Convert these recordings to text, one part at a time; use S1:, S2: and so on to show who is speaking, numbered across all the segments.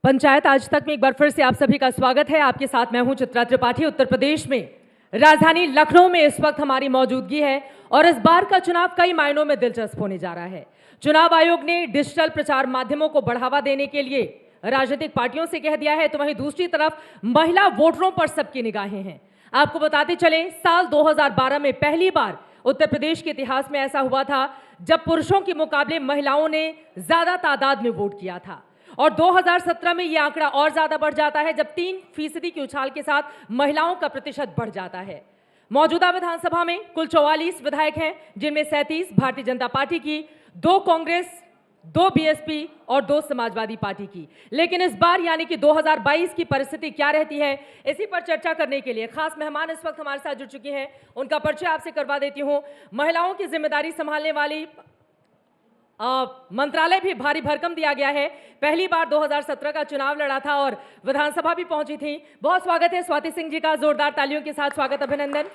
S1: पंचायत आज तक में एक बार फिर से आप सभी का स्वागत है। आपके साथ मैं हूं चित्रा त्रिपाठी। उत्तर प्रदेश में राजधानी लखनऊ में इस वक्त हमारी मौजूदगी है और इस बार का चुनाव कई मायनों में दिलचस्प होने जा रहा है। चुनाव आयोग ने डिजिटल प्रचार माध्यमों को बढ़ावा देने के लिए राजनीतिक पार्टियों से कह दिया है, तो वहीं दूसरी तरफ महिला वोटरों पर सबकी निगाहें हैं। आपको बताते चले, साल 2012 में पहली बार उत्तर प्रदेश के इतिहास में ऐसा हुआ था जब पुरुषों के मुकाबले महिलाओं ने ज्यादा तादाद में वोट किया था। और 2017 में यह आंकड़ा और ज्यादा बढ़ जाता है जब 3% की उछाल के साथ महिलाओं का प्रतिशत बढ़ जाता है। मौजूदा विधानसभा में कुल 44 विधायक हैं, जिनमें 37 भारतीय जनता पार्टी की, 2 कांग्रेस, 2 बीएसपी और 2 समाजवादी पार्टी की। लेकिन इस बार यानी कि 2022 की परिस्थिति क्या रहती है, इसी पर चर्चा करने के लिए खास मेहमान इस वक्त हमारे साथ जुड़ चुके हैं। उनका परिचय आपसे करवा देती हूं। महिलाओं की जिम्मेदारी संभालने वाली मंत्रालय भी भारी भरकम दिया गया है। पहली बार 2017 का चुनाव लड़ा था और विधानसभा भी पहुंची थी। बहुत स्वागत है स्वाति सिंह जी का, जोरदार तालियों के साथ स्वागत, अभिनंदन।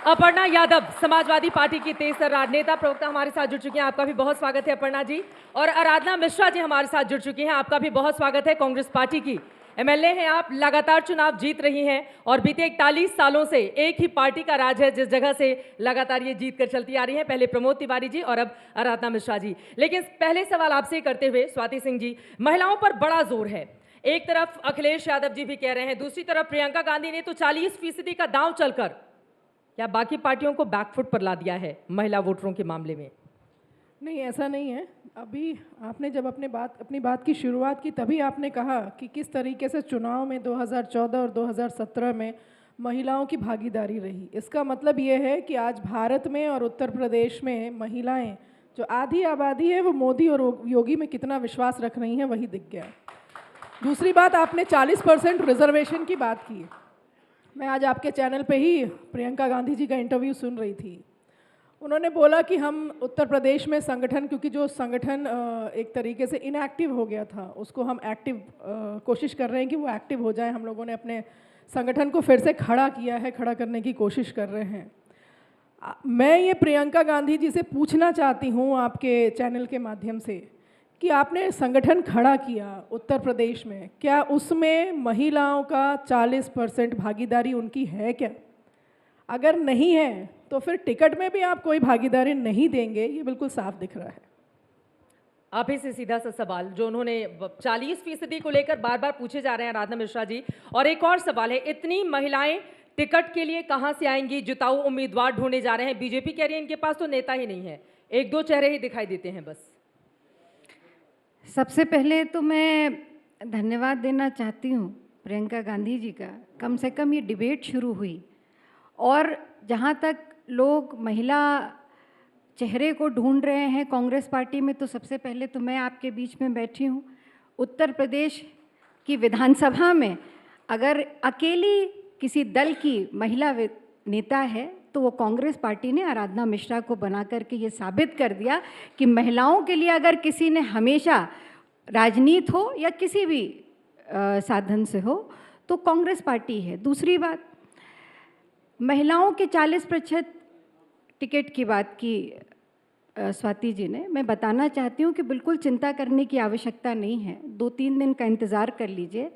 S1: अपर्णा यादव, समाजवादी पार्टी की तेज तर्रार नेता प्रवक्ता हमारे साथ जुड़ चुकी हैं, आपका भी बहुत स्वागत है अपर्णा जी। और आराधना मिश्रा जी हमारे साथ जुड़ चुकी हैं, आपका भी बहुत स्वागत है। कांग्रेस पार्टी की एमएलए हैं आप, लगातार चुनाव जीत रही हैं और बीते 41 सालों से एक ही पार्टी का राज है जिस जगह से लगातार ये जीत कर चलती आ रही है। पहले प्रमोद तिवारी जी और अब आराधना मिश्रा जी। लेकिन पहले सवाल आपसे करते हुए स्वाति सिंह जी, महिलाओं पर बड़ा जोर है। एक तरफ अखिलेश यादव जी भी कह रहे हैं, दूसरी तरफ प्रियंका गांधी ने तो 40% का दांव चलकर क्या बाकी पार्टियों को बैकफुट पर ला दिया है महिला वोटरों के मामले में?
S2: नहीं, ऐसा नहीं है। अभी आपने जब अपनी बात की शुरुआत की तभी आपने कहा कि किस तरीके से चुनाव में 2014 और 2017 में महिलाओं की भागीदारी रही। इसका मतलब ये है कि आज भारत में और उत्तर प्रदेश में महिलाएं, जो आधी आबादी है, वो मोदी और योगी में कितना विश्वास रख रही हैं वही दिख गया। दूसरी बात, आपने 40% रिजर्वेशन की बात की। मैं आज आपके चैनल पे ही प्रियंका गांधी जी का इंटरव्यू सुन रही थी। उन्होंने बोला कि हम उत्तर प्रदेश में संगठन, क्योंकि जो संगठन एक तरीके से इनएक्टिव हो गया था, उसको हम एक्टिव कोशिश कर रहे हैं कि वो एक्टिव हो जाए। हम लोगों ने अपने संगठन को फिर से खड़ा किया है, खड़ा करने की कोशिश कर रहे हैं। मैं ये प्रियंका गांधी जी से पूछना चाहती हूँ आपके चैनल के माध्यम से कि आपने संगठन खड़ा किया उत्तर प्रदेश में, क्या उसमें महिलाओं का 40% भागीदारी उनकी है क्या? अगर नहीं है तो फिर टिकट में भी आप कोई भागीदारी नहीं देंगे, ये बिल्कुल साफ दिख रहा है।
S1: आप ही से सीधा सा सवाल जो उन्होंने 40% को लेकर बार बार पूछे जा रहे हैं राधा मिश्रा जी, और एक और सवाल है, इतनी महिलाएं टिकट के लिए कहां से आएंगी? जिताऊ उम्मीदवार ढूंढे जा रहे हैं। बीजेपी कह रही है इनके पास तो नेता ही नहीं है, 1-2 चेहरे ही दिखाई देते हैं बस।
S3: सबसे पहले तो मैं धन्यवाद देना चाहती हूँ प्रियंका गांधी जी का। कम से कम ये डिबेट शुरू हुई और जहाँ तक लोग महिला चेहरे को ढूंढ रहे हैं कांग्रेस पार्टी में, तो सबसे पहले तो मैं आपके बीच में बैठी हूँ। उत्तर प्रदेश की विधानसभा में अगर अकेली किसी दल की महिला नेता है तो वो कांग्रेस पार्टी ने आराधना मिश्रा को बना करके ये साबित कर दिया कि महिलाओं के लिए अगर किसी ने हमेशा राजनीति हो या किसी भी साधन से हो तो कांग्रेस पार्टी है। दूसरी बात, महिलाओं के 40% टिकट की बात की स्वाति जी ने। मैं बताना चाहती हूँ कि बिल्कुल चिंता करने की आवश्यकता नहीं है, 2-3 दिन का इंतज़ार कर लीजिए।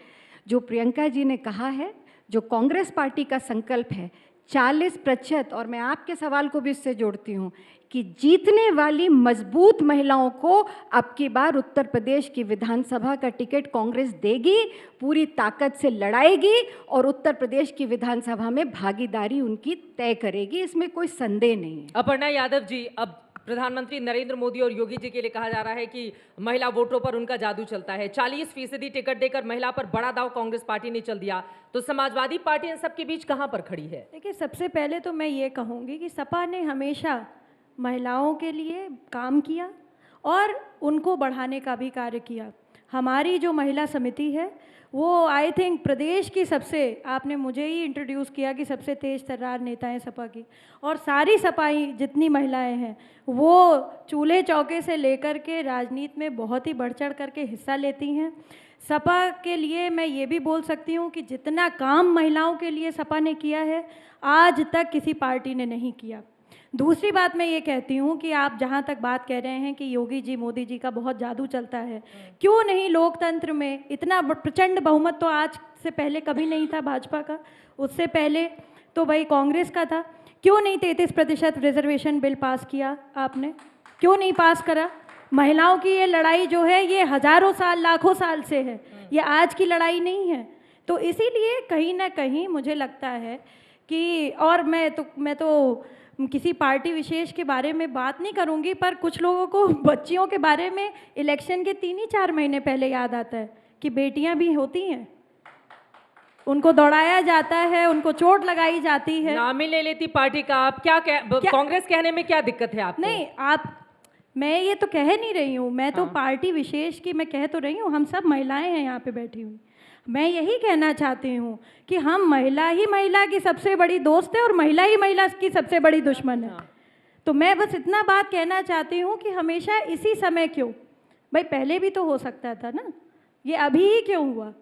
S3: जो प्रियंका जी ने कहा है, जो कांग्रेस पार्टी का संकल्प है 40%, और मैं आपके सवाल को भी इससे जोड़ती हूँ कि जीतने वाली मजबूत महिलाओं को अब की बार उत्तर प्रदेश की विधानसभा का टिकट कांग्रेस देगी, पूरी ताकत से लड़ाएगी और उत्तर प्रदेश की विधानसभा में भागीदारी उनकी तय करेगी, इसमें कोई संदेह नहीं है।
S1: अपर्णा यादव जी, अब प्रधानमंत्री नरेंद्र मोदी और योगी जी के लिए कहा जा रहा है कि महिला वोटरों पर उनका जादू चलता है। 40% टिकट देकर महिला पर बड़ा दाव कांग्रेस पार्टी ने चल दिया, तो समाजवादी पार्टी इन सबके बीच कहां पर खड़ी है?
S4: देखिए, सबसे पहले तो मैं ये कहूँगी कि सपा ने हमेशा महिलाओं के लिए काम किया और उनको बढ़ाने का भी कार्य किया। हमारी जो महिला समिति है वो आई थिंक प्रदेश की सबसे, आपने मुझे ही इंट्रोड्यूस किया कि सबसे तेज तर्रार नेता हैं सपा की, और सारी सपाई जितनी महिलाएं हैं वो चूल्हे चौके से लेकर के राजनीति में बहुत ही बढ़ चढ़ करके हिस्सा लेती हैं। सपा के लिए मैं ये भी बोल सकती हूँ कि जितना काम महिलाओं के लिए सपा ने किया है आज तक किसी पार्टी ने नहीं किया। दूसरी बात मैं ये कहती हूँ कि आप जहाँ तक बात कह रहे हैं कि योगी जी मोदी जी का बहुत जादू चलता है, क्यों नहीं लोकतंत्र में इतना प्रचंड बहुमत तो आज से पहले कभी नहीं था भाजपा का, उससे पहले तो भाई कांग्रेस का था। क्यों नहीं 33% रिजर्वेशन बिल पास किया आपने, क्यों नहीं पास करा? महिलाओं की ये लड़ाई जो है ये हजारों साल लाखों साल से है, ये आज की लड़ाई नहीं है। तो इसीलिए कहीं ना कहीं मुझे लगता है कि, और मैं तो किसी पार्टी विशेष के बारे में बात नहीं करूंगी, पर कुछ लोगों को बच्चियों के बारे में इलेक्शन के 3 ही 4 महीने पहले याद आता है कि बेटियां भी होती हैं, उनको दौड़ाया जाता है, उनको चोट लगाई जाती है।
S1: नाम ही ले लेती पार्टी का आप, क्या कांग्रेस कहने में क्या दिक्कत है आपको?
S4: नहीं, मैं ये तो कह नहीं रही हूँ, मैं तो पार्टी विशेष की मैं कह तो रही हूँ, हम सब महिलाएं हैं यहाँ पे बैठी हुई। मैं यही कहना चाहती हूँ कि हम महिला ही महिला की सबसे बड़ी दोस्त है और महिला ही महिला की सबसे बड़ी दुश्मन है। तो मैं बस इतना बात कहना चाहती हूँ कि हमेशा इसी समय क्यों, भाई पहले भी तो हो सकता था ना, ये अभी ही क्यों हुआ?